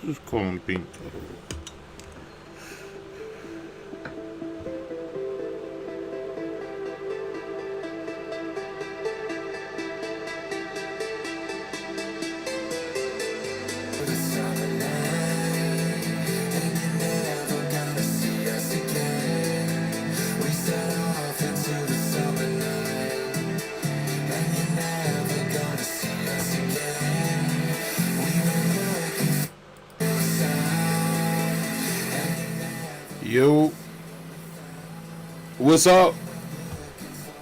just call him Pink. Yo, what's up?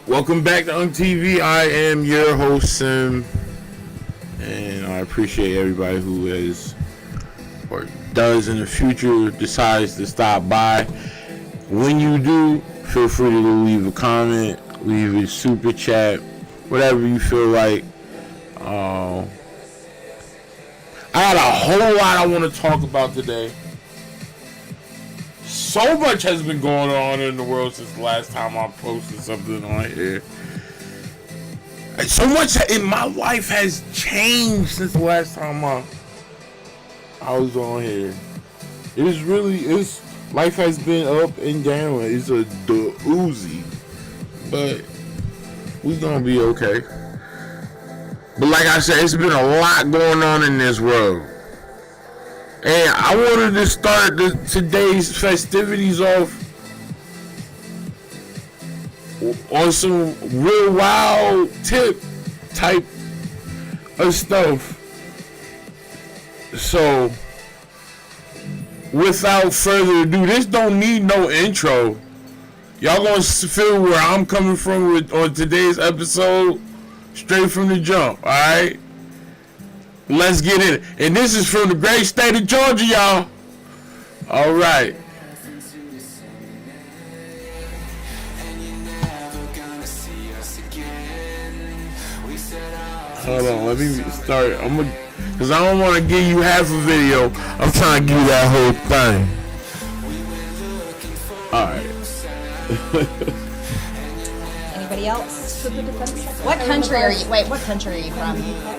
Welcome back to UnkkTv. I am your host, Sim, and I appreciate everybody who has or does in the future decides to stop by. When you do, feel free to leave a comment, leave a super chat, whatever you feel like. I got a whole lot I want to talk about today. So much has been going on in the world since the last time I posted something on here. So much in my life has changed since the last time I was on here. Life has been up and down. It's a doozy, but we're gonna be okay. But like I said, it's been a lot going on in this world. And I wanted to start today's festivities off on some real wild tip type of stuff. So, without further ado, this don't need no intro. Y'all gonna feel where I'm coming from on today's episode straight from the jump, alright? Let's get in it. And this is from the great state of Georgia, y'all. All right. Hold on, let me start. Because I don't want to give you half a video. I'm trying to give you that whole thing. All right. Anybody else? What country are you? Wait, what country are you from?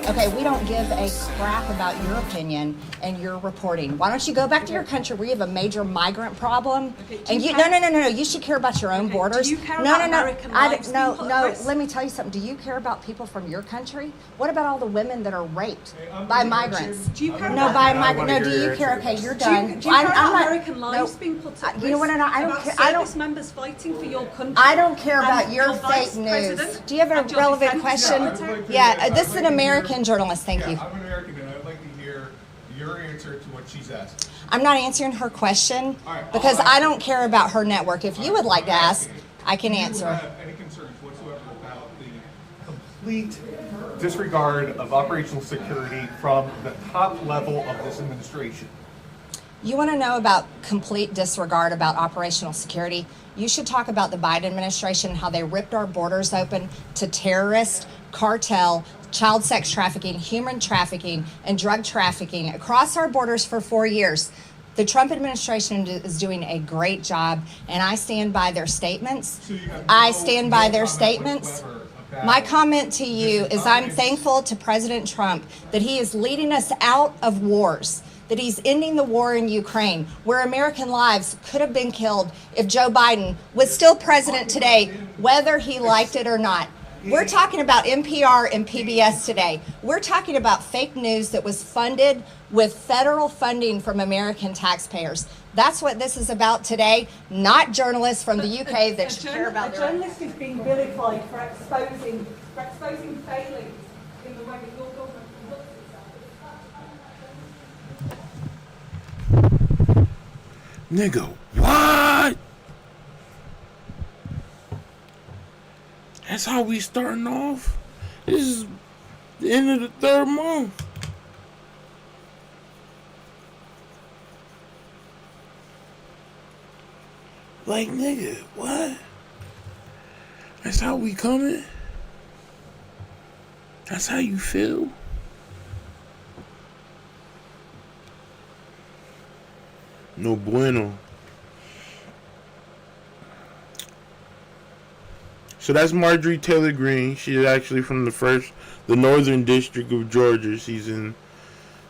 Okay, we don't give a crap about your opinion and your reporting. Why don't you go back to your country where you have a major migrant problem? Okay, and no. You should care about your own borders. Do you care about American lives being put at risk? Let me tell you something. Do you care about people from your country? What about all the women that are raped by migrants? Do you care No, about by migrants. No, do you care? Okay, you're done. Do you care about American lives being put at risk? You know what? I don't care. I don't. Members fighting for your country. I don't care about your fake news. Do you have a relevant question? Yeah, this is an American journalist. Thank you. I'm an American, and I'd like to hear your answer to what she's asked. I'm not answering her question right, because I don't care about her network. If you would like to ask, I can Do you answer. have any concerns whatsoever about the complete disregard of operational security from the top level of this administration? You want to know about complete disregard about operational security? You should talk about the Biden administration and how they ripped our borders open to terrorists, cartel, child sex trafficking, human trafficking, and drug trafficking across our borders for 4 years. The Trump administration is doing a great job, and I stand by their statements. I stand by their statements. My comment to you is I'm thankful to President Trump that he is leading us out of wars, that he's ending the war in Ukraine, where American lives could have been killed if Joe Biden was still president today, whether he liked it or not. We're talking about NPR and PBS today. We're talking about fake news that was funded with federal funding from American taxpayers. That's what this is about today, not journalists from the UK that should care about their own. journalist is being vilified for exposing failings in the way that your government conducts itself. Nigga, what? That's how we starting off? This is the end of the third month. Like, nigga, what? That's how we coming? That's how you feel? No bueno. So that's Marjorie Taylor Greene. She's actually from the northern district of Georgia. She's in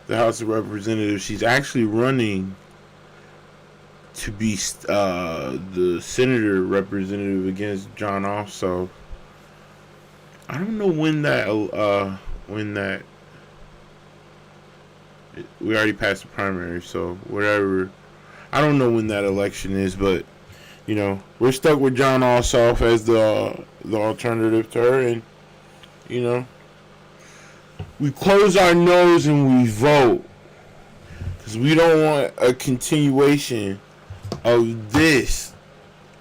the House of Representatives. She's actually running to be the senator representative against John Ossoff. I don't know when that we already passed the primary, so whatever. I don't know when that election is, but you know, we're stuck with John Ossoff as the alternative to her, and you know, we close our nose and we vote because we don't want a continuation of this.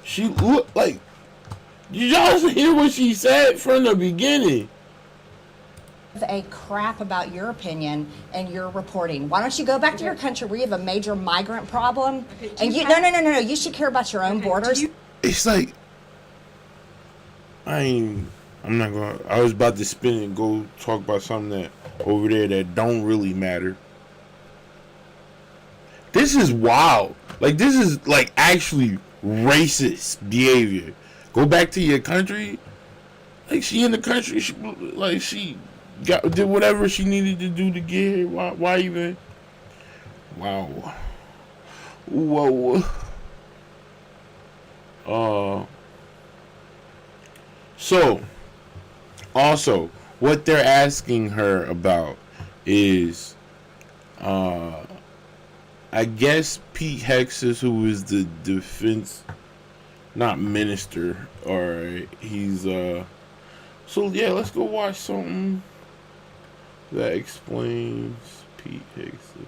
She looked like, did y'all hear what she said from the beginning? A crap about your opinion and your reporting. Why don't you go back to your country where you have a major migrant problem? And you no. You should care about your own borders. It's like I'm not gonna. I was about to spin and go talk about something that over there that don't really matter. This is wild. Like, this is like actually racist behavior. Go back to your country. Like, she in the country. She did whatever she needed to do to get here. Why even? Wow. Whoa. So, also, what they're asking her about is, I guess Pete Hexas, who is the defense, not minister, or he's, so yeah, let's go watch something that explains Pete Hexas.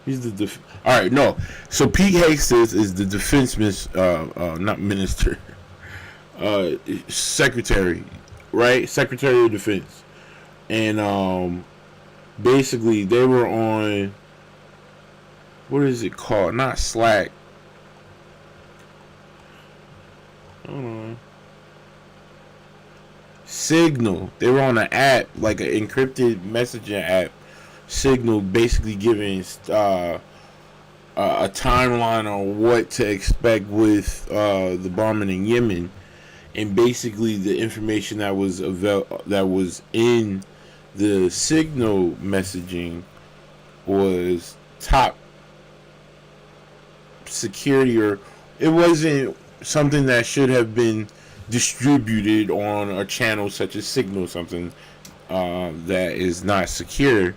He's the all right, no. So Pete Hexas is the defense not minister, secretary, right? Secretary of Defense, and basically they were on, what is it called? Not Slack. I don't know. Signal. They were on an app, like an encrypted messaging app. Signal, basically giving a timeline on what to expect with the bombing in Yemen, and basically the information that was in the Signal messaging was top security, or it wasn't something that should have been distributed on a channel such as Signal, something that is not secure.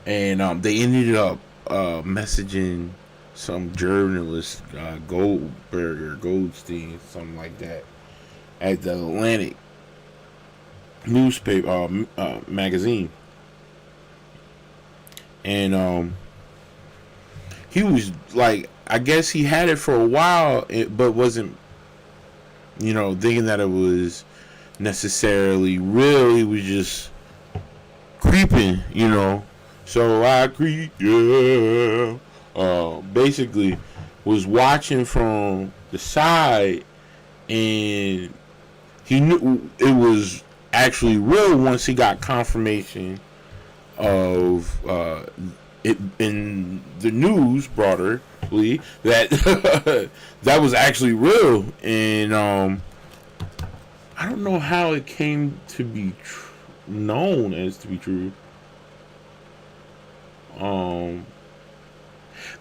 And they ended up messaging some journalist, Goldstein, something like that, at the Atlantic newspaper magazine. And he was like, I guess he had it for a while, but wasn't, thinking that it was necessarily real. He was just creeping, So I creep, yeah. Basically, was watching from the side, and he knew it was actually real once he got confirmation of it in the news broadly that that was actually real. And I don't know how it came to be known as to be true.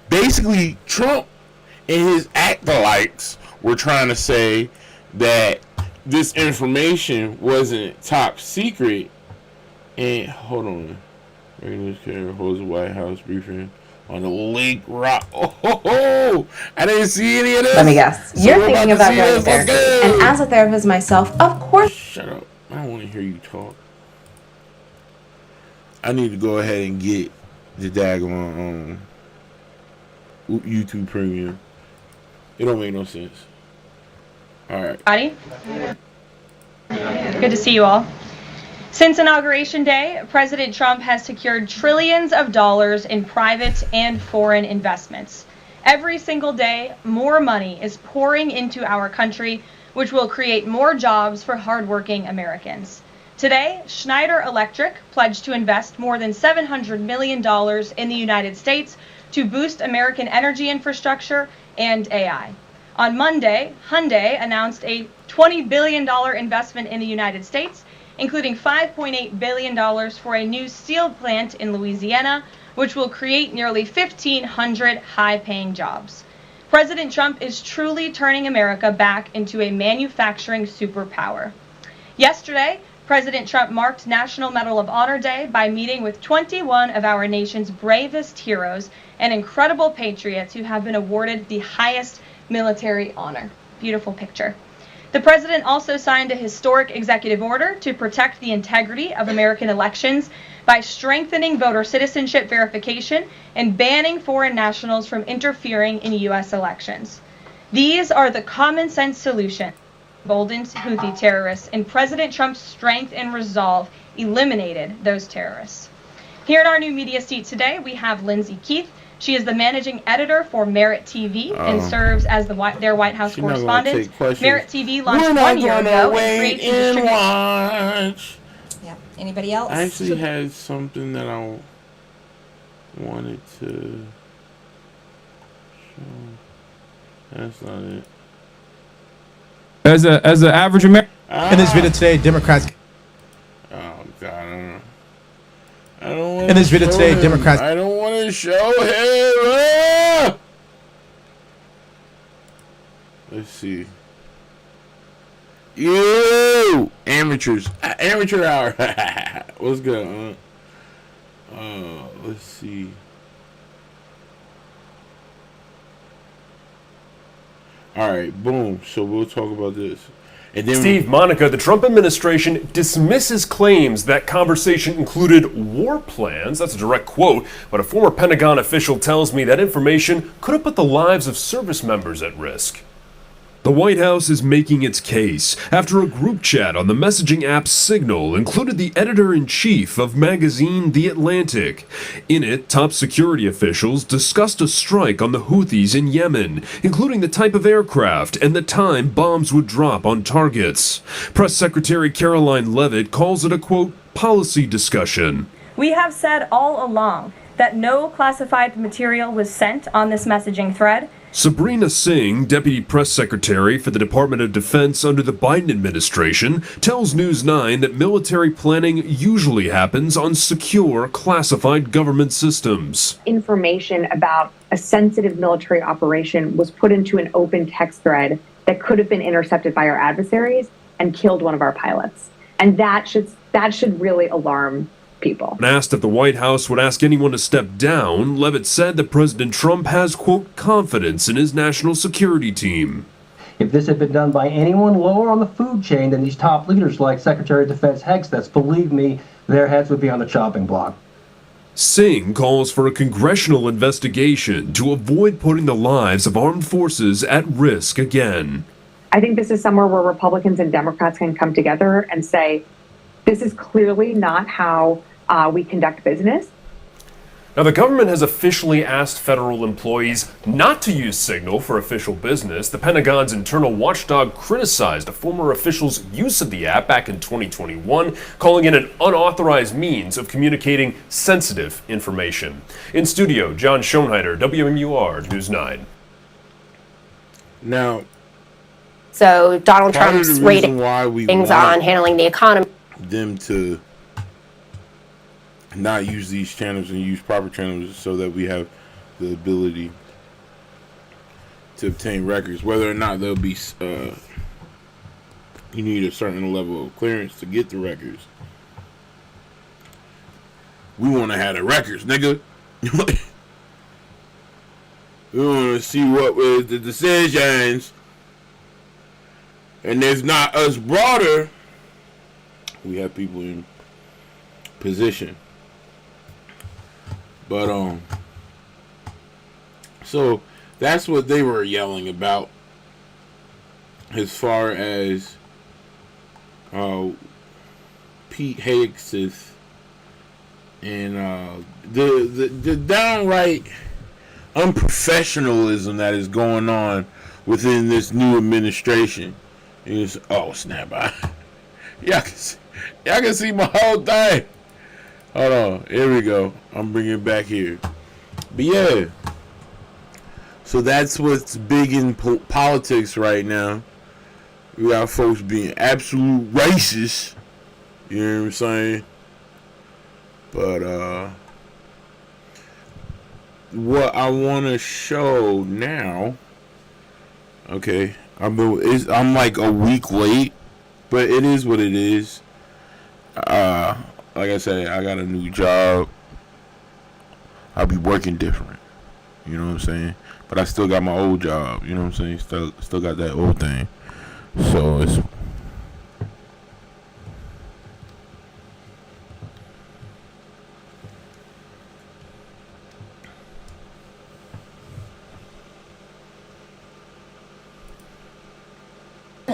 Basically, Trump and his acolytes were trying to say that this information wasn't top secret. And hold on, regular carrier holds a White House briefing on the Lake Rock. Oh, I didn't see any of this. Let me guess. You're thinking about going to therapy. And as a therapist myself, of course. Shut up. I don't want to hear you talk. I need to go ahead and get the daggone YouTube Premium. It don't make no sense. Alright. Good to see you all. Since Inauguration Day, President Trump has secured trillions of dollars in private and foreign investments. Every single day, more money is pouring into our country, which will create more jobs for hardworking Americans. Today, Schneider Electric pledged to invest more than $700 million in the United States to boost American energy infrastructure and AI. On Monday, Hyundai announced a $20 billion investment in the United States, including $5.8 billion for a new steel plant in Louisiana, which will create nearly 1,500 high-paying jobs. President Trump is truly turning America back into a manufacturing superpower. Yesterday, President Trump marked National Medal of Honor Day by meeting with 21 of our nation's bravest heroes and incredible patriots who have been awarded the highest military honor. Beautiful picture. The president also signed a historic executive order to protect the integrity of American elections by strengthening voter citizenship verification and banning foreign nationals from interfering in U.S. elections. These are the common sense solutions that emboldened Houthi terrorists, and President Trump's strength and resolve eliminated those terrorists. Here in our new media seat today, we have Lindsay Keith. She is the managing editor for UnkkTv and serves as their White House correspondent. UnkkTv launched 1 year ago and creates and distributes. Yeah. Anybody else? I actually had something that I wanted to show. That's not it. As an average American. In this video today, Democrats. Oh God, I don't want. In this video today, Democrats. I don't want to show him. Ah! Let's see. You amateurs, amateur hour. What's good? Let's see. All right, boom. So we'll talk about this. And then Steve, Monica, the Trump administration dismisses claims that conversation included war plans. That's a direct quote, but a former Pentagon official tells me that information could have put the lives of service members at risk. The White House is making its case after a group chat on the messaging app Signal included the editor-in-chief of magazine The Atlantic. In it, top security officials discussed a strike on the Houthis in Yemen, including the type of aircraft and the time bombs would drop on targets. Press Secretary Caroline Leavitt calls it a, quote, policy discussion. We have said all along that no classified material was sent on this messaging thread. Sabrina Singh, Deputy Press Secretary for the Department of Defense under the Biden administration, tells News 9 that military planning usually happens on secure, classified government systems. Information about a sensitive military operation was put into an open text thread that could have been intercepted by our adversaries and killed one of our pilots. And that should really alarm people. When asked if the White House would ask anyone to step down, Leavitt said that President Trump has, quote, confidence in his national security team. If this had been done by anyone lower on the food chain than these top leaders like Secretary of Defense Hexteth, believe me, their heads would be on the chopping block. Singh calls for a congressional investigation to avoid putting the lives of armed forces at risk again. I think this is somewhere where Republicans and Democrats can come together and say, this is clearly not how we conduct business. Now, the government has officially asked federal employees not to use Signal for official business. The Pentagon's internal watchdog criticized a former official's use of the app back in 2021, calling it an unauthorized means of communicating sensitive information. In studio, John Schoenheider, WMUR News 9. now, So Donald part of Trump's the reason why we ratings want on handling the economy. them to not use these channels and use proper channels so that we have the ability to obtain records, whether or not they'll be you need a certain level of clearance to get the records. We want to have the records, nigga. We want to see what was the decisions, and if not us broader, we have people in position. But so that's what they were yelling about as far as Pete Hegseth and the downright unprofessionalism that is going on within this new administration. Is oh snap! Y'all can see my whole thing. Hold on. Here we go. I'm bringing it back here. But yeah. So that's what's big in politics right now. We got folks being absolute racist. You know what I'm saying? But what I want to show now. Okay, I'm like a week late, but it is what it is. Like I said, I got a new job. I'll be working different. You know what I'm saying? But I still got my old job. You know what I'm saying? Still got that old thing. So it's.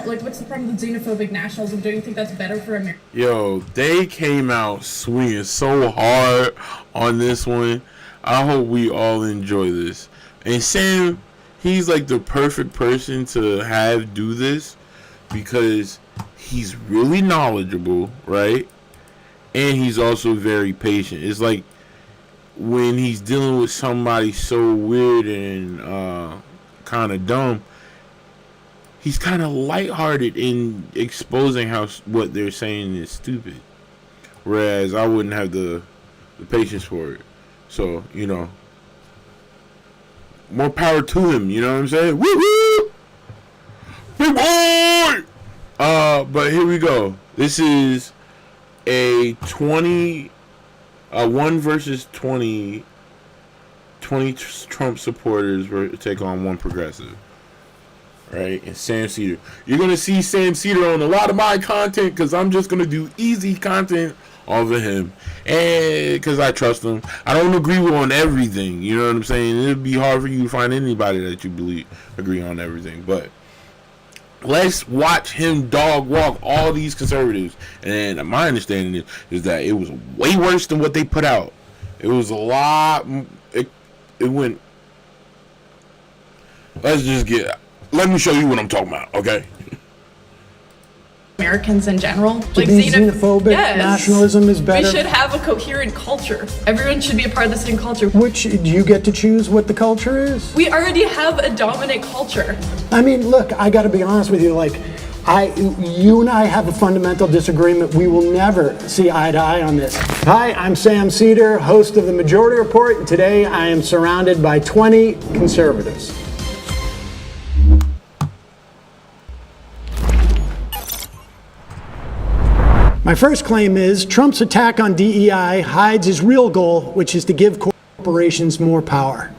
Like, what's the problem with xenophobic nationalism? Do you think that's better for America? Yo, they came out swinging so hard on this one. I hope we all enjoy this. And Sam, he's like the perfect person to have do this because he's really knowledgeable, right? And he's also very patient. It's like when he's dealing with somebody so weird and kind of dumb, he's kind of lighthearted in exposing how what they're saying is stupid. Whereas I wouldn't have the patience for it. So, you know, more power to him, you know what I'm saying? Woo-hoo! Big boy! But here we go. This is a 1 versus 20 Trump supporters take on one progressive. Right? And Sam Cedar. You're going to see Sam Cedar on a lot of my content because I'm just going to do easy content over him. And because I trust him. I don't agree with on everything. You know what I'm saying? It'd be hard for you to find anybody that you agree on everything. But let's watch him dog walk all these conservatives. And my understanding is that it was way worse than what they put out. It was a lot. It went. Let me show you what I'm talking about, okay? Americans in general. Like xenophobic nationalism is better. We should have a coherent culture. Everyone should be a part of the same culture. Which, do you get to choose what the culture is? We already have a dominant culture. I mean, look, I gotta be honest with you, like, you and I have a fundamental disagreement. We will never see eye to eye on this. Hi, I'm Sam Cedar, host of the Majority Report, and today I am surrounded by 20 conservatives. My first claim is Trump's attack on DEI hides his real goal, which is to give corporations more power.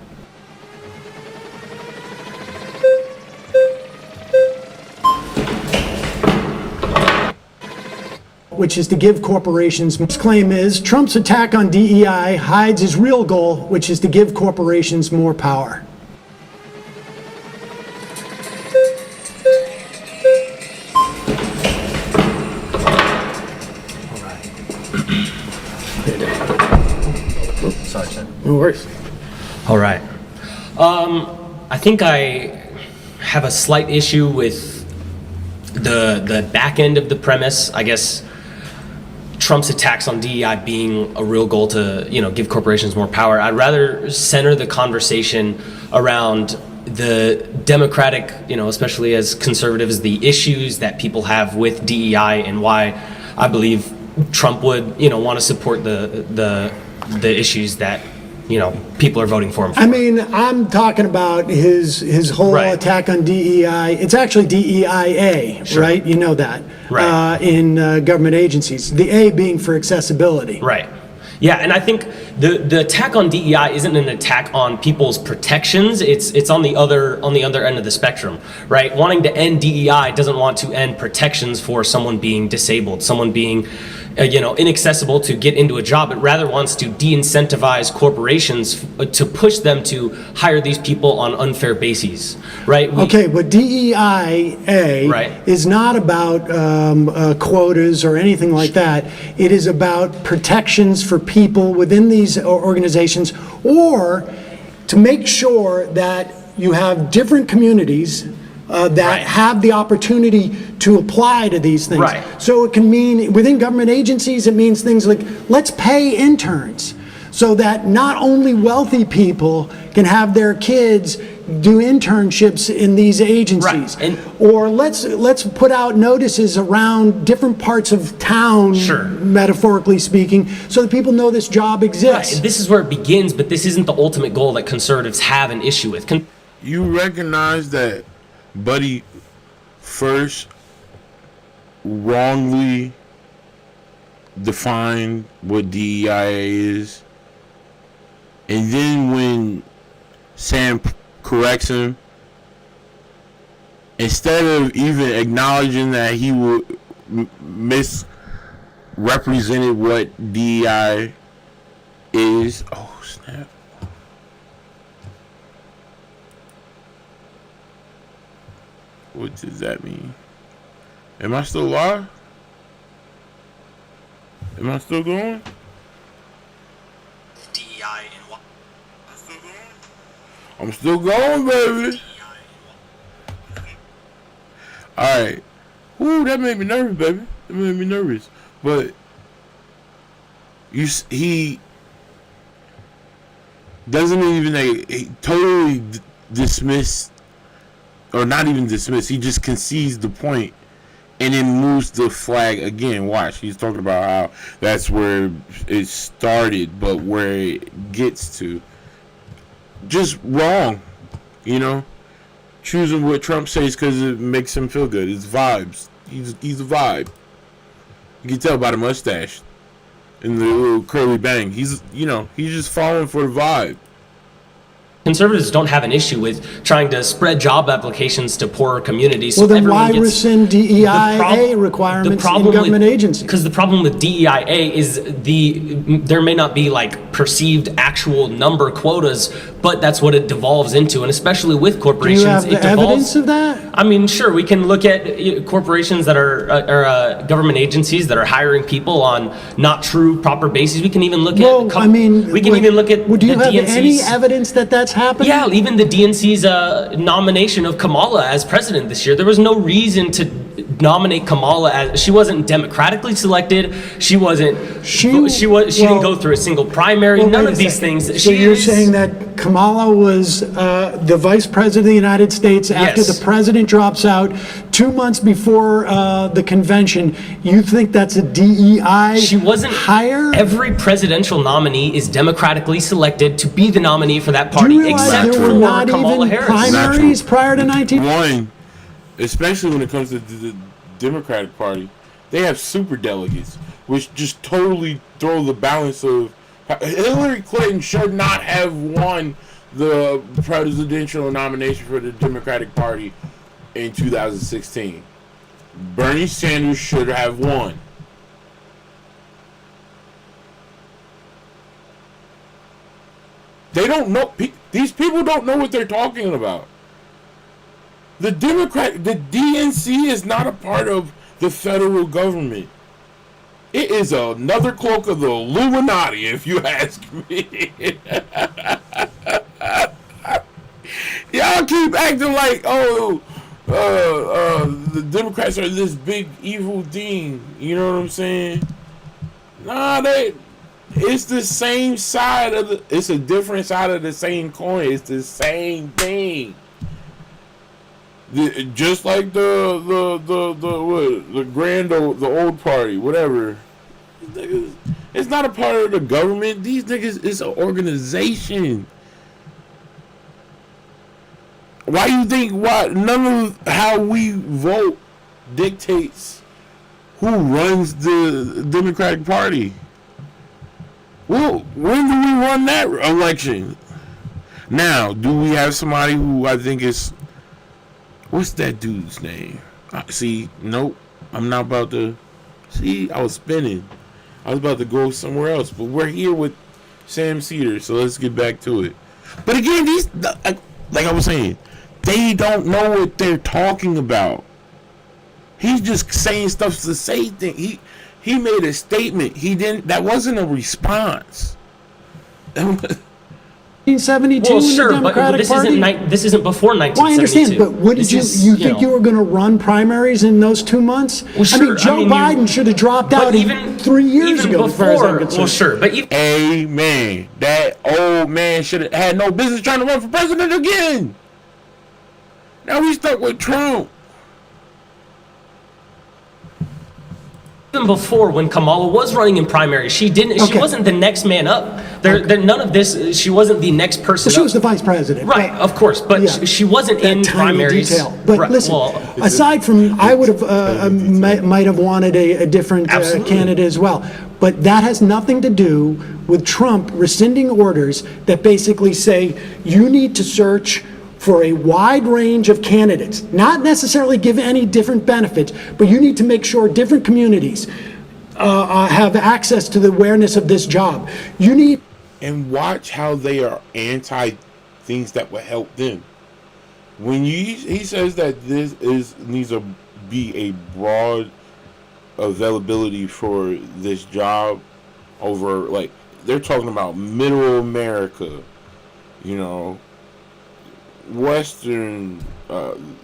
His claim is Trump's attack on DEI hides his real goal, which is to give corporations more power. Sorry, sir. No worries. All right. I think I have a slight issue with the back end of the premise. I guess Trump's attacks on DEI being a real goal to, give corporations more power. I'd rather center the conversation around the democratic, especially as conservatives, the issues that people have with DEI and why I believe Trump would, want to support the issues that, people are voting for him for. I mean, I'm talking about his whole attack on DEI. It's actually DEIA, Sure. right? You know that. Right. In government agencies. The A being for accessibility. Right. Yeah, and I think the attack on DEI isn't an attack on people's protections. It's on the other end of the spectrum, right? Wanting to end DEI doesn't want to end protections for someone being disabled, someone being inaccessible to get into a job. It rather wants to de-incentivize corporations to push them to hire these people on unfair bases, right? But DEIA is not about quotas or anything like that. It is about protections for people within these organizations, or to make sure that you have different communities that have the opportunity to apply to these things. Right. So it can mean, within government agencies, it means things like, let's pay interns so that not only wealthy people can have their kids do internships in these agencies. Right. Or let's put out notices around different parts of town, metaphorically speaking, so that people know this job exists. Right. And this is where it begins, but this isn't the ultimate goal that conservatives have an issue with. You recognize that Buddy first wrongly defined what DEIA is, and then when Sam corrects him, instead of even acknowledging that he misrepresented what DEI is, oh snap. What does that mean? Am I still live? Am I still going? DEI and I'm still going, baby. Alright. Ooh, that made me nervous, baby. That made me nervous. But he doesn't even he totally dismiss, or not even dismiss, he just concedes the point and then moves the flag again. Watch, he's talking about how that's where it started, but where it gets to. Just wrong, you know? Choosing what Trump says because it makes him feel good. It's vibes. He's a vibe. You can tell by the mustache and the little curly bang. He's just falling for the vibe. Conservatives don't have an issue with trying to spread job applications to poorer communities. Well, then why rescind DEIA requirements in government agencies? Because the problem with DEIA is there may not be like perceived actual number quotas, but that's what it devolves into, and especially with corporations. Do you have the evidence of that? I mean, sure, we can look at corporations that are government agencies that are hiring people on not true, proper bases. We can even look at. Even look at. Do you have DNC's, any evidence that that's happening? Yeah, even the DNC's nomination of Kamala as president this year. There was no reason to nominate Kamala as she wasn't democratically selected. She wasn't. She didn't go through a single primary. None of these things. So you're saying that Kamala was the vice president of the United States after the president drops out 2 months before the convention. You think that's a DEI? She wasn't higher. Every presidential nominee is democratically selected to be the nominee for that party, except for Kamala Harris. Primaries prior to 19. Especially when it comes to the Democratic Party, they have super delegates, which just totally throw the balance of. Hillary Clinton should not have won the presidential nomination for the Democratic Party in 2016. Bernie Sanders should have won. They don't know. These people don't know what they're talking about. The DNC is not a part of the federal government. It is another cloak of the Illuminati, if you ask me. Y'all keep acting like, the Democrats are this big evil thing. You know what I'm saying? Nah, it's the same side of it's a different side of the same coin. It's the same thing. Just like the old party, whatever. It's not a part of the government. These niggas is an organization. Why you think none of how we vote dictates who runs the Democratic Party? Well, when do we run that election? Now, do we have somebody who I think is... What's that dude's name? See, nope. I'm not about to... See, I was spinning. I was about to go somewhere else. But we're here with Sam Cedar, so let's get back to it. But again, these... Like I was saying, they don't know what they're talking about. He's just saying stuff to say things. He made a statement. He didn't... That wasn't a response. 1972 in the Democratic Party? This isn't before 1972. Well, I understand, but what did you think you were going to run primaries in those 2 months? Well, sure, Joe Biden should have dropped out even 3 years ago. Amen. That old man should have had no business trying to run for president again. Now we stuck with Trump. Even before, when Kamala was running in primaries, she didn't. She wasn't the next man up. None of this. She wasn't the next person. Well, she was the vice president, right? Of course, but she wasn't in primaries. Detail. But listen, aside from, I would have might have wanted a different candidate as well. But that has nothing to do with Trump rescinding orders that basically say you need to search for a wide range of candidates, not necessarily give any different benefits, but you need to make sure different communities have access to the awareness of this job. You need. And watch how they are anti things that will help them. When he says that this needs to be a broad availability for this job over, like, they're talking about middle America, you know, Western,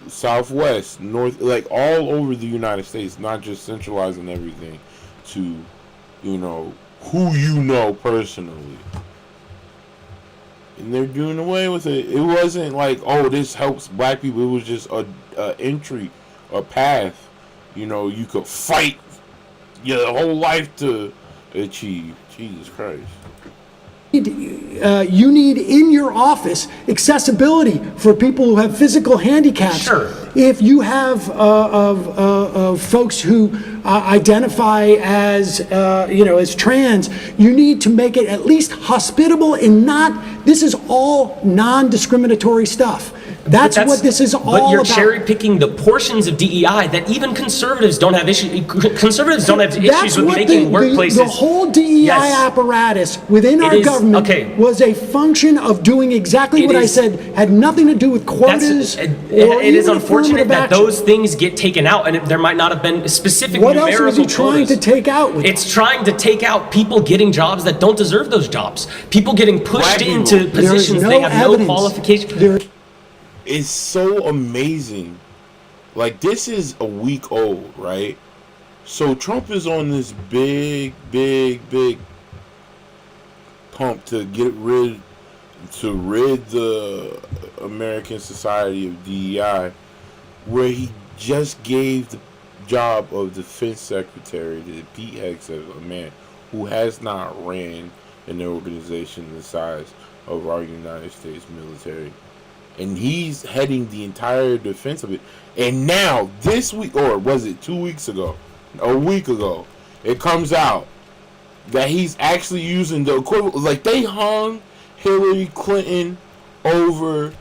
Southwest, North, like all over the United States, not just centralizing everything to, you know, who you know personally. And they're doing away with it. It wasn't like, oh, this helps black people. It was just a entry, a path, you know, you could fight your whole life to achieve. Jesus Christ. You need in your office accessibility for people who have physical handicaps. Sure. If you have folks who identify as as trans, you need to make it at least hospitable and not. This is all non-discriminatory stuff. That's what this is all about. But you're cherry picking the portions of DEI that even conservatives don't have issues. Conservatives don't have issues with making workplaces. The whole DEI apparatus within our government was a function of doing exactly what I said. Had nothing to do with quotas. It is unfortunate that those things get taken out, and there might not have been specific numerical quotas. What else was he trying to take out? It's trying to take out people getting jobs that don't deserve those jobs. People getting pushed into positions they have no qualification. It's so amazing. Like, this is a week old, right? So Trump is on this big pump to rid the American society of DEI, where he just gave the job of defense secretary to Pete Hegseth, a man who has not ran an organization the size of our United States military. And he's heading the entire defense of it. And now, this week, or was it 2 weeks ago, a week ago, it comes out that he's actually using the equivalent. Like, they hung Hillary Clinton over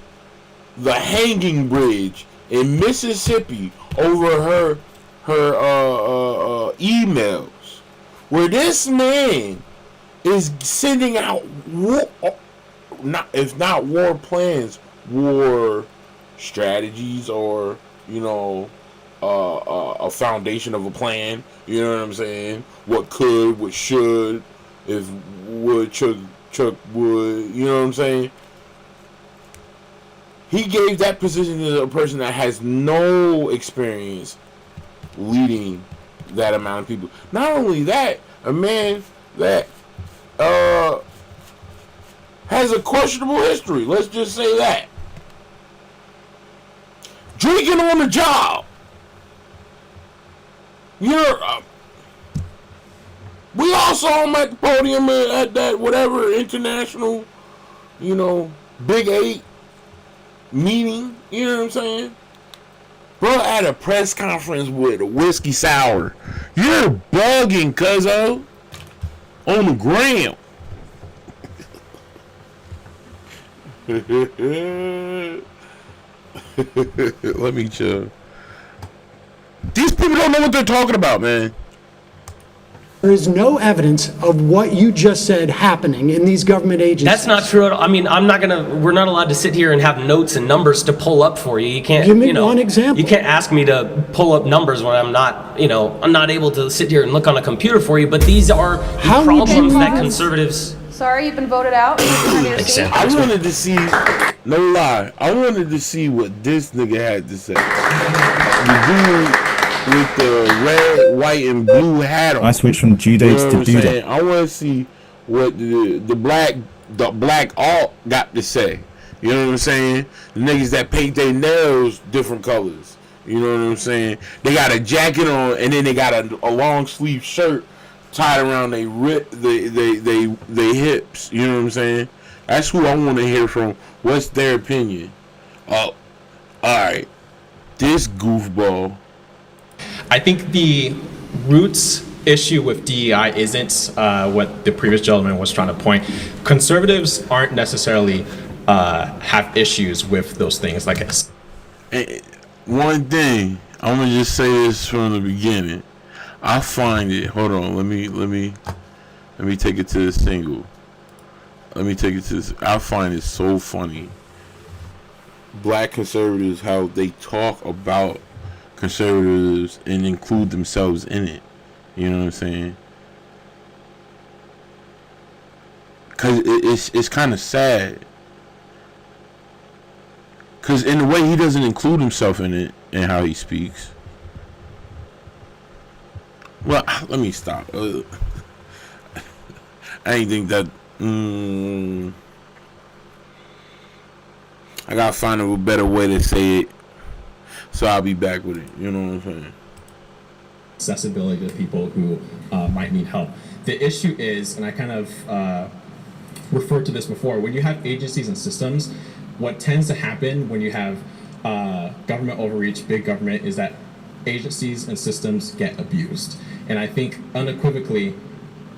the hanging bridge in Mississippi over her emails, where this man is sending out if not war plans, war strategies, or a foundation of a plan. You know what I'm saying? What could, what should, if would, Chuck would. You know what I'm saying? He gave that position to a person that has no experience leading that amount of people. Not only that, a man that has a questionable history. Let's just say that. Drinking on the job. We all saw him at the podium at that whatever international, Big 8 meeting. You know what I'm saying? Bro, at a press conference with a whiskey sour. You're bugging, cuzzo. On the gram. Let me chill. These people don't know what they're talking about, man. There is no evidence of what you just said happening in these government agencies. That's not true at all. I mean, we're not allowed to sit here and have notes and numbers to pull up for you. You can't, give me one example. You can't ask me to pull up numbers when I'm not able to sit here and look on a computer for you, but these are the problems that conservatives... Sorry, you've been voted out. I wanted to see, no lie, I wanted to see what this nigga had to say. The dude with the red, white, and blue hat on. I switched from due dates to due date. I want to see what the black alt got to say. You know what I'm saying? The niggas that paint their nails different colors. You know what I'm saying? They got a jacket on, and then they got a long sleeve shirt tied around they hips. You know what I'm saying? That's who I want to hear from. What's their opinion? Oh, all right. This goofball. I think the roots issue with DEI isn't what the previous gentleman was trying to point. Conservatives aren't necessarily have issues with those things. Like, one thing, I'm gonna just say this from the beginning. I find it. Hold on. Let me take it to the single. Let me take it to this. I find it so funny. Black conservatives, how they talk about conservatives and include themselves in it. You know what I'm saying? Cause it's kind of sad. Cause in a way he doesn't include himself in it and how he speaks. Well, let me stop. I ain't think that. I gotta find a better way to say it, so I'll be back with it. You know what I'm saying? Accessibility to people who might need help. The issue is, and I kind of referred to this before, when you have agencies and systems, what tends to happen when you have government overreach, big government, is that agencies and systems get abused. And I think unequivocally,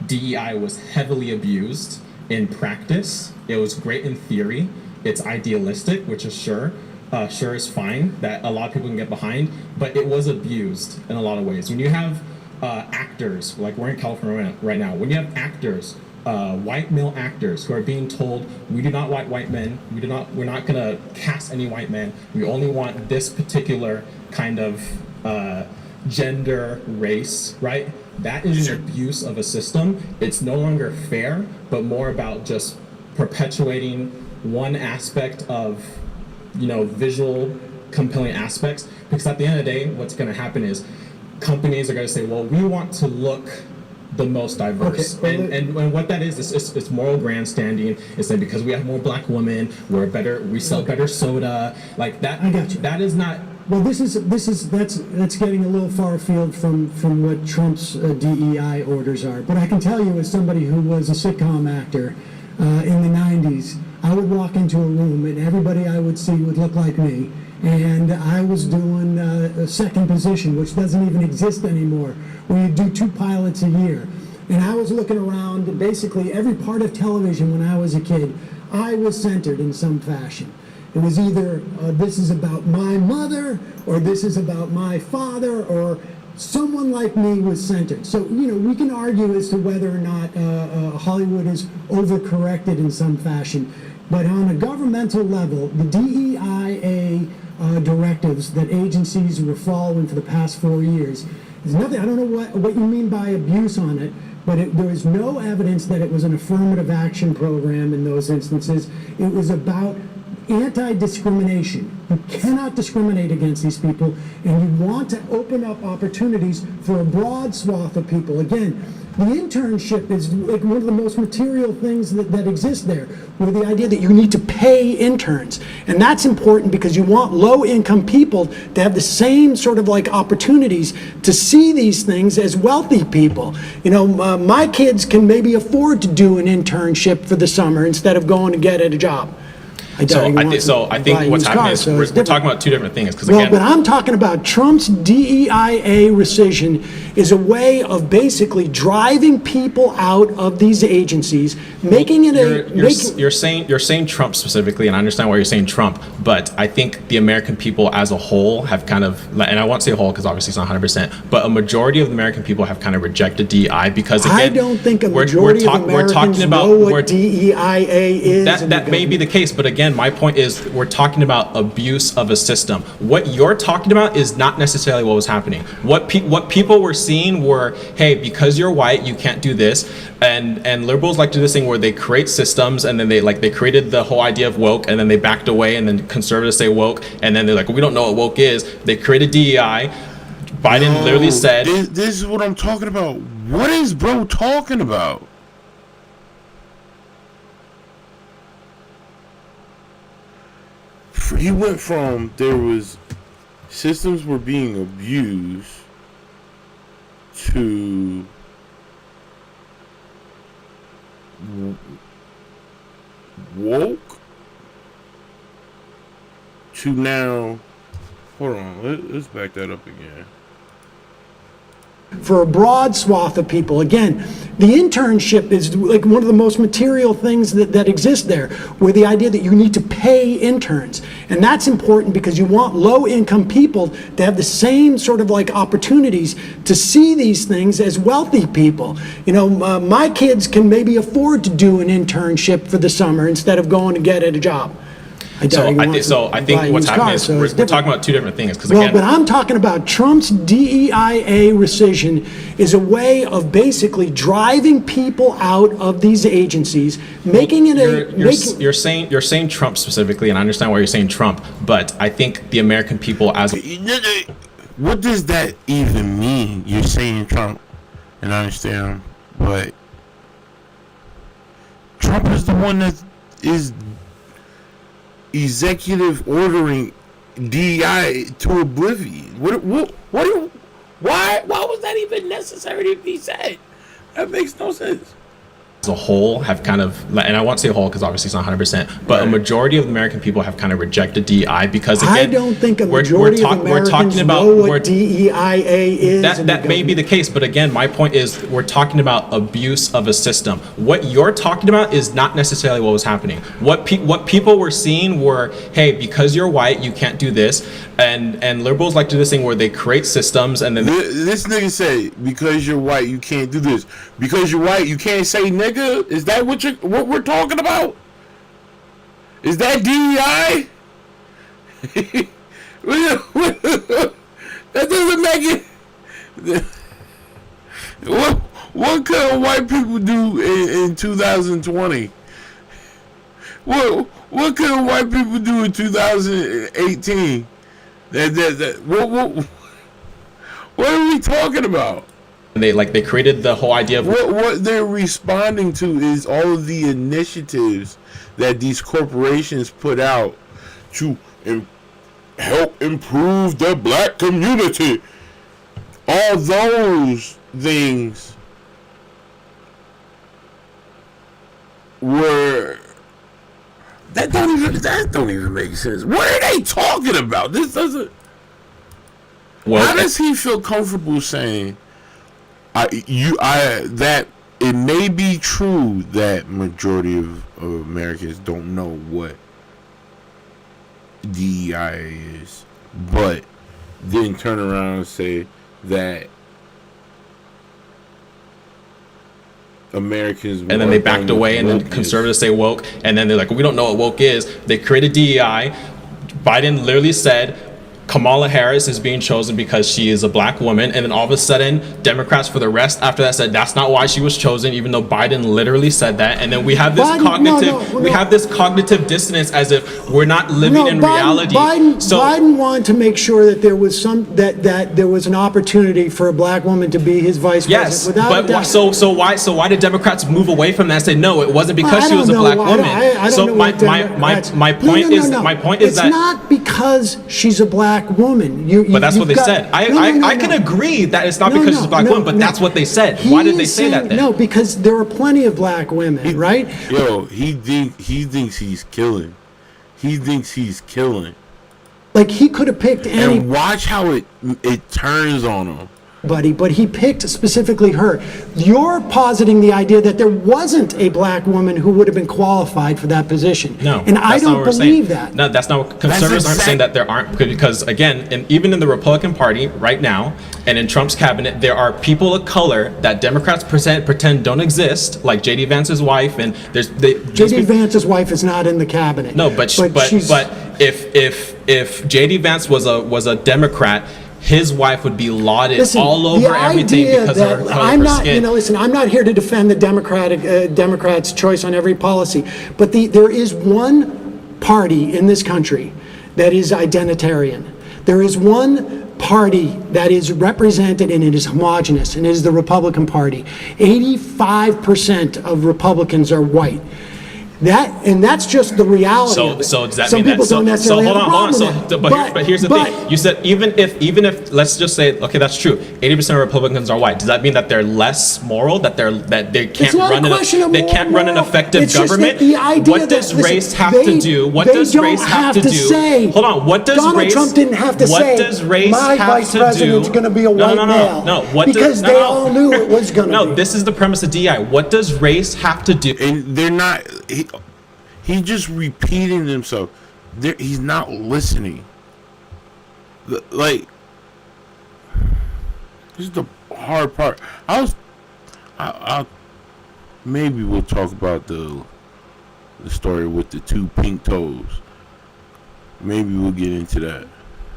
DEI was heavily abused in practice. It was great in theory. It's idealistic, which is sure is fine, that a lot of people can get behind, but it was abused in a lot of ways. When you have actors, like we're in California right now, when you have actors, white male actors who are being told, we do not want white men, we're not gonna cast any white men, we only want this particular kind of gender, race, right? That is an abuse of a system. It's no longer fair, but more about just perpetuating one aspect of, visual compelling aspects. Because at the end of the day, what's going to happen is companies are going to say, well, we want to look the most diverse. Okay, and what that is it's moral grandstanding. It's like, because we have more black women, we sell better soda. Like that. I got you. That is not. Well, that's getting a little far afield from what Trump's DEI orders are. But I can tell you, as somebody who was a sitcom actor in the 90s, I would walk into a room and everybody I would see would look like me. And I was doing a second position, which doesn't even exist anymore, where you do 2 pilots a year. And I was looking around, and basically every part of television when I was a kid, I was centered in some fashion. It was either this is about my mother, or this is about my father, or someone like me was centered. So, we can argue as to whether or not Hollywood is overcorrected in some fashion. But on a governmental level, the DEIA directives that agencies were following for the past 4 years, there's nothing, I don't know what you mean by abuse on it, but there is no evidence that it was an affirmative action program in those instances. It was about anti-discrimination. You cannot discriminate against these people, and you want to open up opportunities for a broad swath of people. Again, the internship is like one of the most material things that exist there, with the idea that you need to pay interns. And that's important because you want low-income people to have the same sort of like opportunities to see these things as wealthy people. My kids can maybe afford to do an internship for the summer instead of going to get a job. I think what's happening is we're talking about 2 different things. But I'm talking about Trump's DEIA rescission is a way of basically driving people out of these agencies, making it You're saying Trump specifically, and I understand why you're saying Trump, but I think the American people as a whole have kind of, and I won't say whole because obviously it's not 100%, but a majority of the American people have kind of rejected DEI because, again, I don't think a majority of Americans know what DEIA is. That may be the case, but again, my point is we're talking about abuse of a system. What you're talking about is not necessarily what was happening. What people were seeing were, hey, because you're white, you can't do this. And liberals like to do this thing where they create systems, and then they created the whole idea of woke, and then they backed away, and then conservatives say woke, and then they're like, well, we don't know what woke is. They created DEI. Biden literally said, this is what I'm talking about. What is bro talking about? he went from there was systems were being abused to woke to now. Hold on, let's back that up again. For a broad swath of people. Again, the internship is like one of the most material things that exist there, where the idea that you need to pay interns. And that's important because you want low-income people to have the same sort of like opportunities to see these things as wealthy people. You know, my kids can maybe afford to do an internship for the summer instead of going to get a job. I think what's happening is we're talking about two different things. Well, but I'm talking about Trump's DEIA rescission is a way of basically driving people out of these agencies, making it you're saying Trump specifically, and I understand why you're saying Trump, but I think the American people as what does that even mean? You're saying Trump, and I understand, but Trump is the one that is executive ordering DEI to oblivion. Why was that even necessary to be said? That makes no sense. As a whole have kind of, and I won't say whole because obviously it's not 100%, but a majority of American people have kind of rejected DEI because again, I don't think a majority of Americans know what DEIA is. That may be the case, but again, my point is we're talking about abuse of a system. What you're talking about is not necessarily what was happening. What people were seeing were, hey, because you're white, you can't do this, and liberals like to do this thing where they create systems and then this nigga say because you're white, you can't do this. Because you're white, you can't say nigga. Is that what we're talking about? Is that DEI? That doesn't make it. What could white people do in 2020? What could white people do in 2018? What are we talking about? They created the whole idea of what they're responding to is all of the initiatives that these corporations put out to help improve the black community. All those things were that don't even make sense. What are they talking about? This doesn't. How does he feel comfortable saying? That it may be true that majority of Americans don't know what DEI is, but then turn around and say that Americans and then they backed away and then conservatives say woke and then they're like, well, we don't know what woke is. They created DEI. Biden literally said Kamala Harris is being chosen because she is a black woman, and then all of a sudden Democrats for the rest after that said that's not why she was chosen, even though Biden literally said that. And then we have this cognitive dissonance as if we're not living in reality. Biden wanted to make sure that there was that there was an opportunity for a black woman to be his vice president. Yes, but so why did Democrats move away from that and say no, it wasn't because she was a black woman? My point is that it's not because she's a black woman. But that's what they said. I can agree that it's not because she's a black woman, but that's what they said. Why did they say that then? No, because there are plenty of black women, right? Yo, he thinks he's killing. He thinks he's killing. Like he could have picked any. And watch how it turns on him. But he picked specifically her. You're positing the idea that there wasn't a black woman who would have been qualified for that position. No, and I don't believe that. No, that's not what conservatives aren't saying, that there aren't, because again, even in the Republican Party right now and in Trump's cabinet, there are people of color that Democrats pretend don't exist, like J.D. Vance's wife, and J.D. Vance's wife is not in the cabinet. No, but if J.D. Vance was a Democrat, his wife would be lauded all over everything because of her color of skin. I'm not here to defend the Democrats' choice on every policy, but there is one party in this country that is identitarian. There is one party that is represented and it is homogenous, and it is the Republican Party. 85% of Republicans are white. That's just the reality of it. So does that Some mean people that? don't necessarily have a problem So, with that. but here's the thing. You said even if let's just say, okay, that's true. 80% of Republicans are white. Does that mean that they're less moral? That they can't run an effective government? What does race have to do? What does race have to do? Hold on. What does Donald Trump didn't have to say my vice president's going to be a white male. No. Because they all knew it was going to be. No, this is the premise of DEI. What does race have to do? And they're not. He's just repeating himself. He's not listening. Like, this is the hard part. I'll maybe we'll talk about the story with the 2 pink toes. Maybe we'll get into that.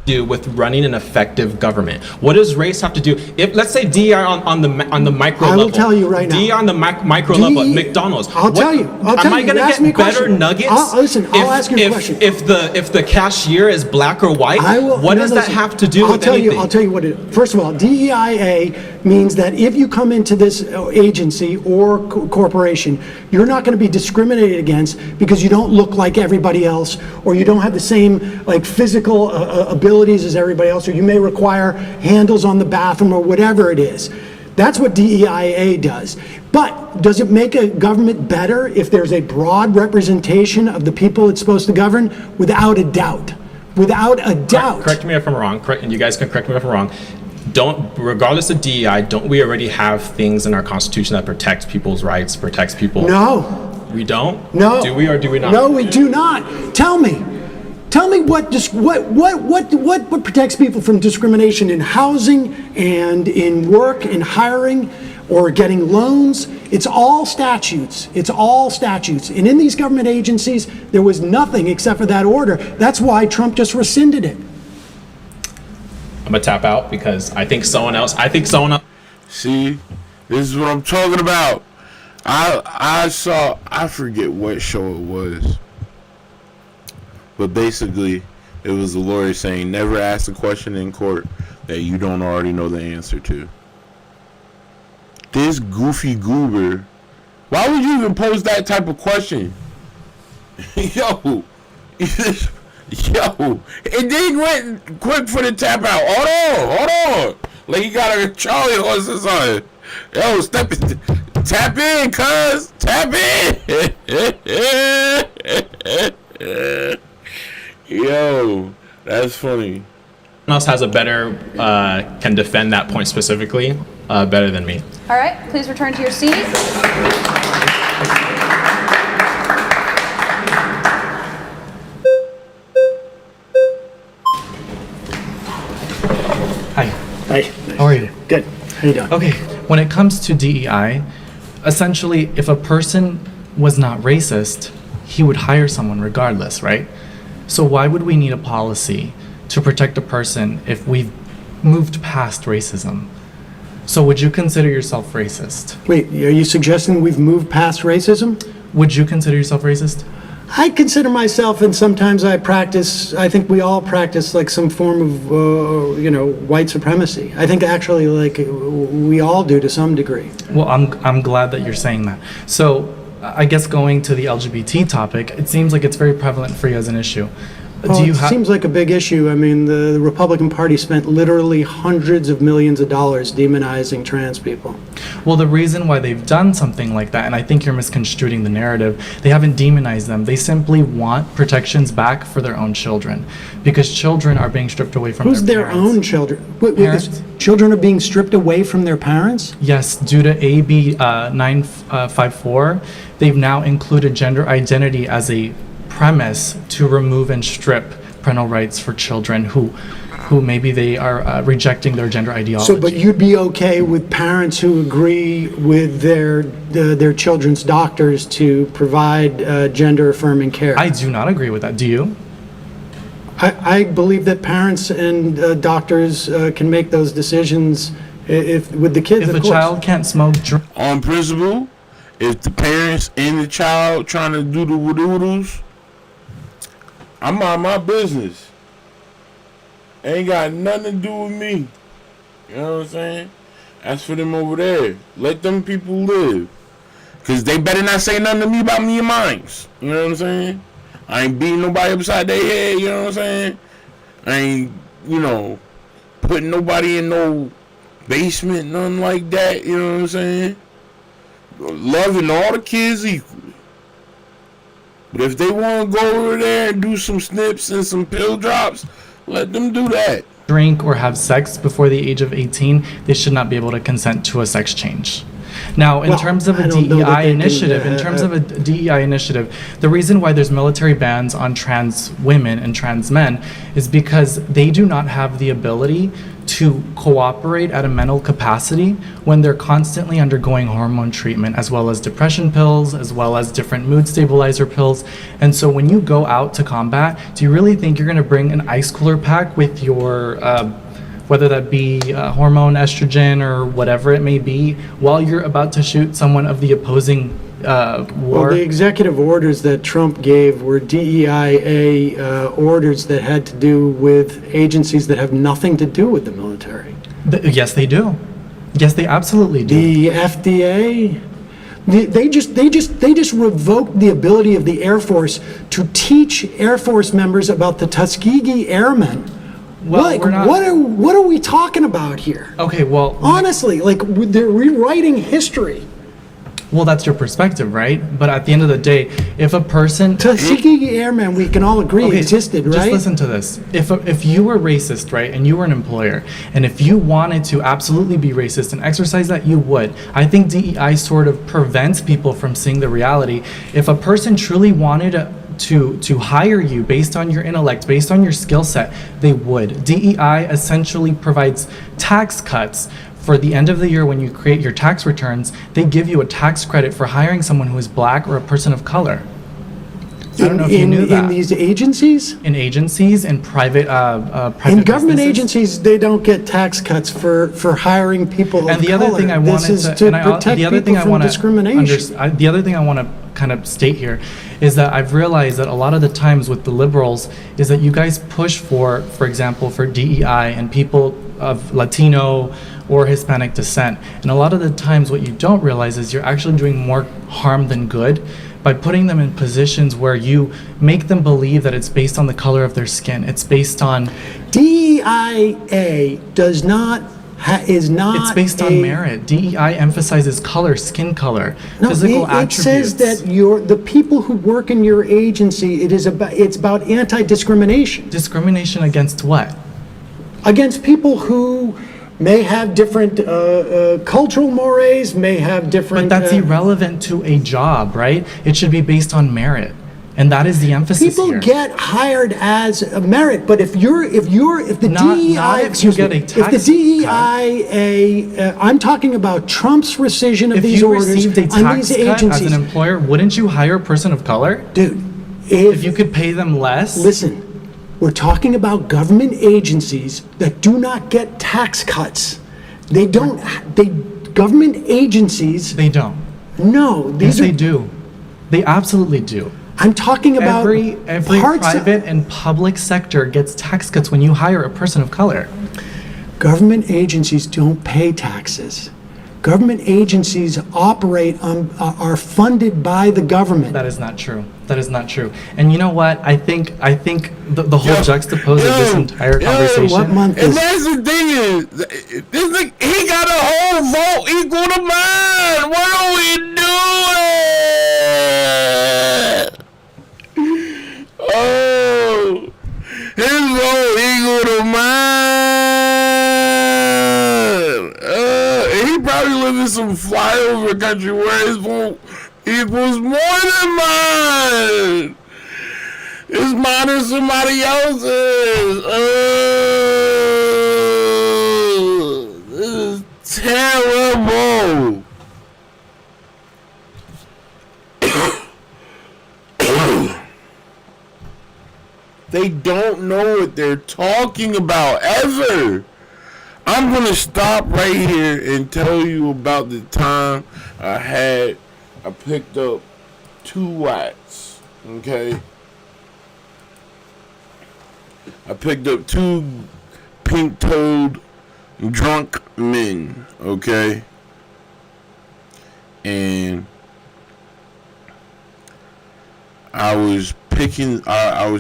Do with running an effective government? What does race have to do? If let's say DEI on the micro level, I will tell you right now. DEI on the micro level at McDonald's. I'll tell you. Am I going to get better nuggets? I'll ask you a question. If the cashier is black or white, what does that have to do with anything? I'll tell you what it is. First of all, DEIA means that if you come into this agency or corporation, you're not going to be discriminated against because you don't look like everybody else, or you don't have the same like physical abilities as everybody else, or you may require handles on the bathroom or whatever it is. That's what DEIA does. But does it make a government better if there's a broad representation of the people it's supposed to govern? Without a doubt. Without a doubt. Correct me if I'm wrong, and you guys can correct me if I'm wrong. Regardless of DEI, don't we already have things in our Constitution that protect people's rights, protects people? No. We don't? No. Do we or do we not? No, we do not. Tell me what protects people from discrimination in housing and in work and hiring or getting loans. It's all statutes. And in these government agencies, there was nothing except for that order. That's why Trump just rescinded it. I'm gonna tap out because I think someone else. See, this is what I'm talking about. I forget what show it was, but basically it was the lawyer saying never ask a question in court that you don't already know the answer to. This goofy goober, why would you even pose that type of question? Yo, and then went quick for the tap out. Hold on. Like he got a Charlie horse or something. Yo, tap in, cuz. Tap in. Yo, that's funny. Someone else has a better, can defend that point specifically better than me. All right, please return to your seat. Hi. Hi. How are you? Good. How you doing? Okay, when it comes to DEI, essentially, if a person was not racist, he would hire someone regardless, right? So why would we need a policy to protect a person if we've moved past racism? So would you consider yourself racist? Wait, are you suggesting we've moved past racism? Would you consider yourself racist? I consider myself, and sometimes I think we all practice like some form of, white supremacy. I think actually like we all do to some degree. Well, I'm glad that you're saying that. So I guess going to the LGBT topic, it seems like it's very prevalent for you as an issue. It seems like a big issue. I mean, the Republican Party spent literally hundreds of millions of dollars demonizing trans people. Well, the reason why they've done something like that, and I think you're misconstruing the narrative, they haven't demonized them. They simply want protections back for their own children, because children are being stripped away from their parents. Who's their own children? Parents. Children are being stripped away from their parents? Yes, due to AB 954, they've now included gender identity as a premise to remove and strip parental rights for children who maybe they are rejecting their gender ideology. So, but you'd be okay with parents who agree with their children's doctors to provide gender affirming care? I do not agree with that. Do you? I believe that parents and doctors can make those decisions with the kids. If a child can't smoke, on principle, if the parents and the child trying to do the doodles, I'm on my business. Ain't got nothing to do with me. You know what I'm saying? That's for them over there. Let them people live. Because they better not say nothing to me about me and mines. You know what I'm saying? I ain't beating nobody upside their head. You know what I'm saying? I ain't, putting nobody in no basement, nothing like that. You know what I'm saying? Loving all the kids equally. But if they want to go over there and do some snips and some pill drops, let them do that. Drink or have sex before the age of 18, they should not be able to consent to a sex change. Now, in terms of a DEI initiative, the reason why there's military bans on trans women and trans men is because they do not have the ability to cooperate at a mental capacity when they're constantly undergoing hormone treatment, as well as depression pills, as well as different mood stabilizer pills. And so when you go out to combat, do you really think you're going to bring an ice cooler pack with your whether that be hormone estrogen or whatever it may be, while you're about to shoot someone of the opposing war? Well, the executive orders that Trump gave were DEIA orders that had to do with agencies that have nothing to do with the military. Yes, they do. Yes, they absolutely do. The FDA, they just revoked the ability of the Air Force to teach Air Force members about the Tuskegee Airmen. Well, what are we talking about here? Okay, well, honestly, they're rewriting history. Well, that's your perspective, right? But at the end of the day, if a person Tuskegee Airmen, we can all agree existed, right? Just listen to this. If you were racist, right, and you were an employer, and if you wanted to absolutely be racist and exercise that, you would. I think DEI sort of prevents people from seeing the reality. If a person truly wanted to hire you based on your intellect, based on your skill set, they would. DEI essentially provides tax cuts for the end of the year. When you create your tax returns, they give you a tax credit for hiring someone who is black or a person of color. I don't know if you knew that. In these agencies? In agencies and private in government businesses. Agencies, they don't get tax cuts for hiring people And of the other color. thing I This wanted is to, to and I, protect the other people thing I from want to discrimination. the other thing I want to kind of state here is that I've realized that a lot of the times with the liberals is that you guys push for example, for DEI and people of Latino or Hispanic descent. And a lot of the times what you don't realize is you're actually doing more harm than good by putting them in positions where you make them believe that it's based on the color of their skin. It's based on DEIA is not It's based on merit. DEI emphasizes color, skin color, No, physical it attributes. says that the people who work in your agency, it's about anti-discrimination. Discrimination against what? Against people who may have different cultural mores, may have different. But that's irrelevant to a job, right? It should be based on merit. And that is the emphasis People here. get hired as a merit, but if the DEI, if you get a tax if the DEIA, I'm talking about Trump's rescission of If these you orders received a on tax these cut agencies. as an employer, wouldn't you hire a person of color? Dude, if you could pay them less? Listen, we're talking about government agencies that do not get tax cuts. They don't. Government agencies. They don't. No, Yes, they do. They absolutely do. I'm talking about every parts private and public sector gets tax cuts when you hire a person of color. Government agencies don't pay taxes. Government agencies operate are funded by the government. That is not true. That is not true. And you know what? I think the whole juxtapose of this entire conversation. What month And is? that's the thing is, he got a whole vote equal to mine. What are we doing? Oh, his vote equal to mine. He probably lives in some flyover country where his vote equals more than mine. It's mine and somebody else's. This is terrible. They don't know what they're talking about ever. I'm going to stop right here and tell you about the time I picked up 2 whites, okay? I picked up 2 pink-toed drunk men, okay? And I was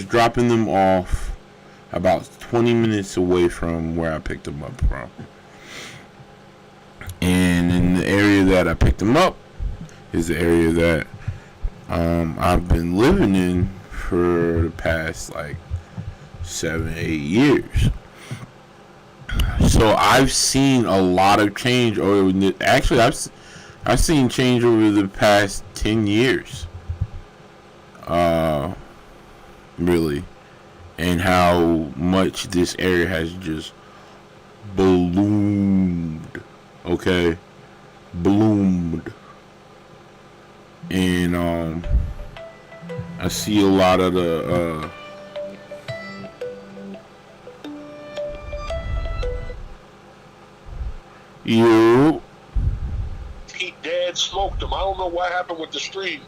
dropping them off about 20 minutes away from where I picked them up from. And in the area that I picked them up is the area that I've been living in for the past like 7-8 years. So I've seen a lot of change actually I've seen change over the past 10 years. Really. And how much this area has just ballooned. Okay? Bloomed. And I see a lot of the He dead smoked him. I don't know what happened with the stream,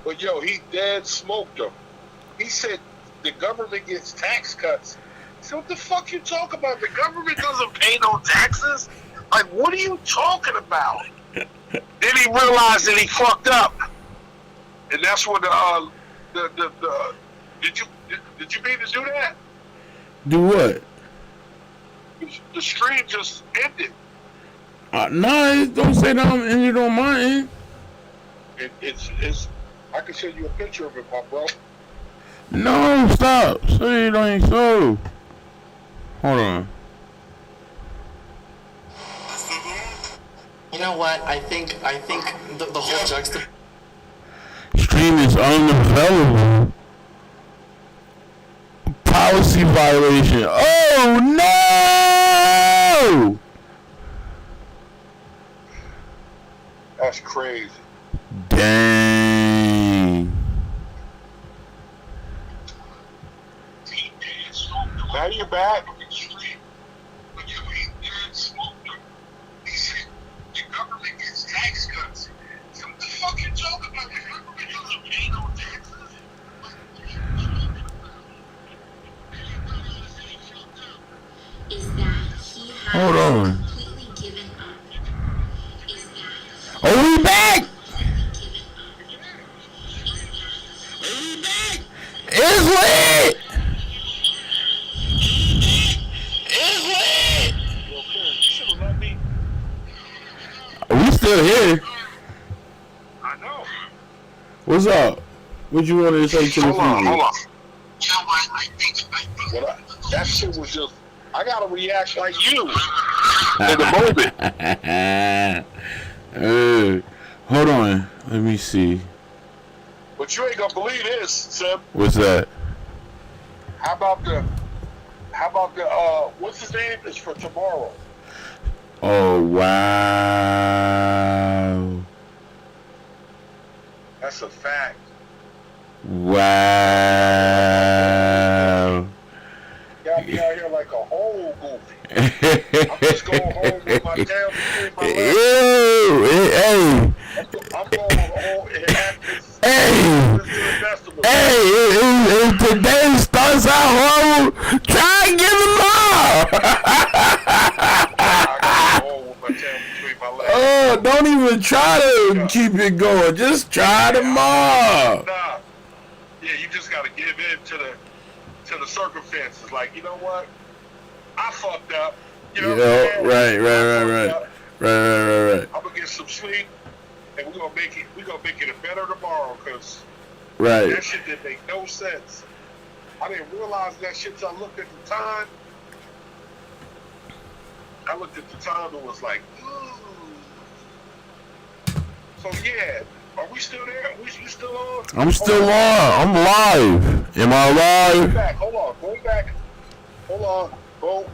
but yo, he dead smoked him. He said the government gets tax cuts. So what the fuck you talk about? The government doesn't pay no taxes. Like, what are you talking about? Then he realized that he fucked up, and that's when did you mean to do that? Do what? The stream just ended. No, don't say that I'm ended on my end. It's. I can send you a picture of it, my bro. No, stop. Say it ain't so. Hold on. You know what? I think the whole juxtaposition. Stream is unavailable. Policy violation. Oh no! That's crazy. Dang. Now you're back. Government gets tax cuts. So what the fuck you talking about? The government doesn't pay no taxes. Hold on. Oh, we back! It's lit! It's lit! We still here. I know. What's up? What you wanted to say to the people? Hold on. That shit was just. I gotta react like you in the moment. Hold on. Let me see. But you ain't gonna believe this, Sim. What's that? How about the what's his name? It's for tomorrow. Oh wow. That's a fact. Wow. Got me out here like a whole goofy. I'm just going home with my tail between my legs. Hey. I'm going home and If today starts out horrible, try and give them Oh, don't even try to keep it going. Just try them off. Nah. Yeah, you just gotta give in to the circumstances. Like, you know what? I fucked up. You know Right. I'm gonna get some sleep, and we're gonna make it better tomorrow. Cause that shit didn't make no sense. I didn't realize that shit till I looked at the time. I looked at the time and was like, ooh. So yeah, are we still there? You still on? I'm still on. I'm live. Am I live? Hold on. Go back. Hold on. Go.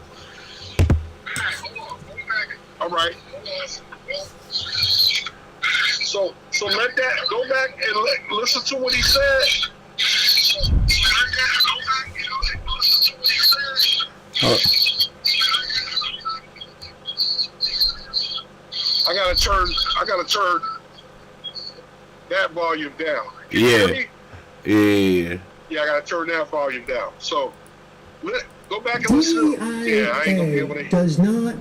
All right. So let that go back and listen to what he said. I gotta turn that volume down. Yeah. Yeah, I gotta turn that volume down. So go back and listen. Yeah, I ain't gonna be able to. Does not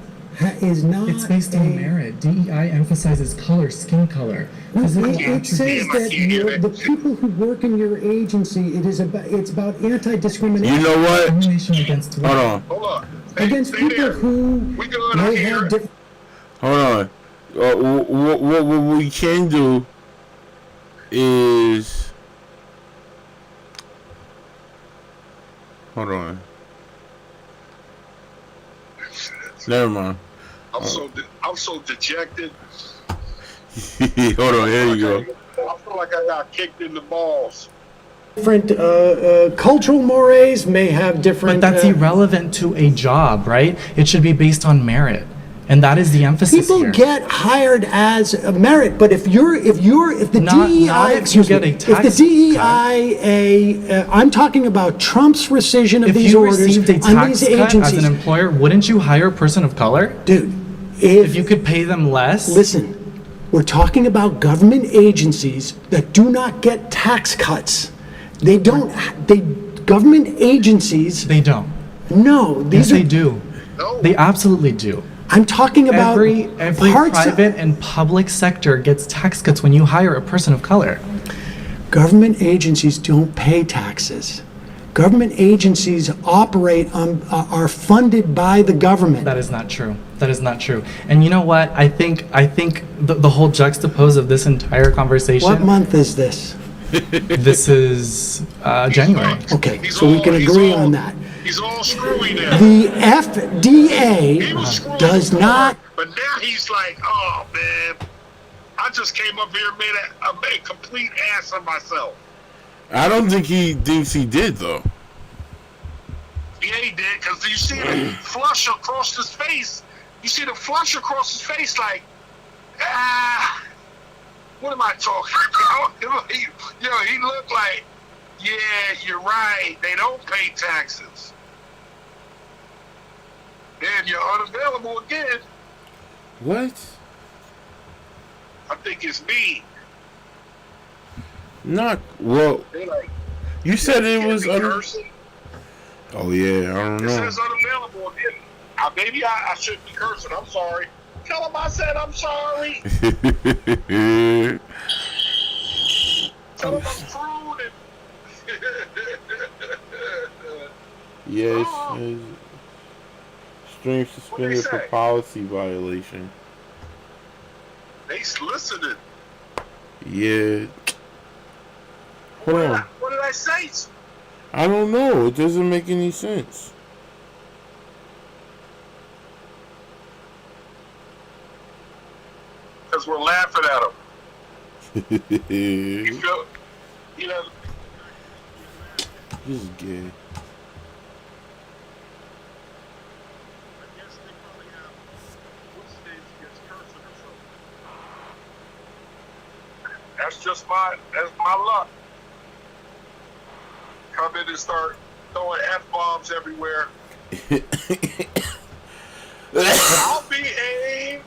is not. It's based on merit. DEI emphasizes color, skin color. Physical It says that the people who work in your agency, it's about anti-discrimination. You know what? Discrimination against Hold on. Hold on. Against people who may have different. Hold on. What we can do is, hold on. Never mind. I'm so dejected. Hold on. Here you go. I feel like I got kicked in the balls. Different cultural mores may have different. But that's irrelevant to a job, right? It should be based on merit. And that is the emphasis People here. get hired as a merit, but if the not if you get a tax if the DEI, I'm talking about Trump's rescission of these orders on these agencies. If you received a tax cut as an employer, wouldn't you hire a person of color? Dude, if you could pay them less. Listen, we're talking about government agencies that do not get tax cuts. They don't. Government agencies. They don't. No, yes, they do. No. They absolutely do. I'm talking about every private and public sector gets tax cuts when you hire a person of color. Government agencies don't pay taxes. Government agencies operate are funded by the government. That is not true. That is not true. And you know what? I think the whole juxtapose of this entire conversation. What month is this? This is January. Okay, so we can agree on that. He's all screwy now. The FDA does not. But now he's like, oh man, I just came up here and made a complete ass of myself. I don't think he thinks he did though. Yeah, he did, because you see the flush across his face. You see the flush across his face, like, what am I talking about? He looked like, yeah, you're right. They don't pay taxes. And you're unavailable again. What? I think it's me. Not well. Like, you said it was. Cursing. Oh yeah, I don't know. It says unavailable again. Maybe I shouldn't be cursing. I'm sorry. Tell him I said I'm sorry. Tell him I'm crude. Yes. String suspended for policy violation. They listening. Yeah. Hold on. What did I say? I don't know. It doesn't make any sense. Because we're laughing at him. You feel, This is gay. That's my luck. Come in and start throwing F-bombs everywhere. I'll behave.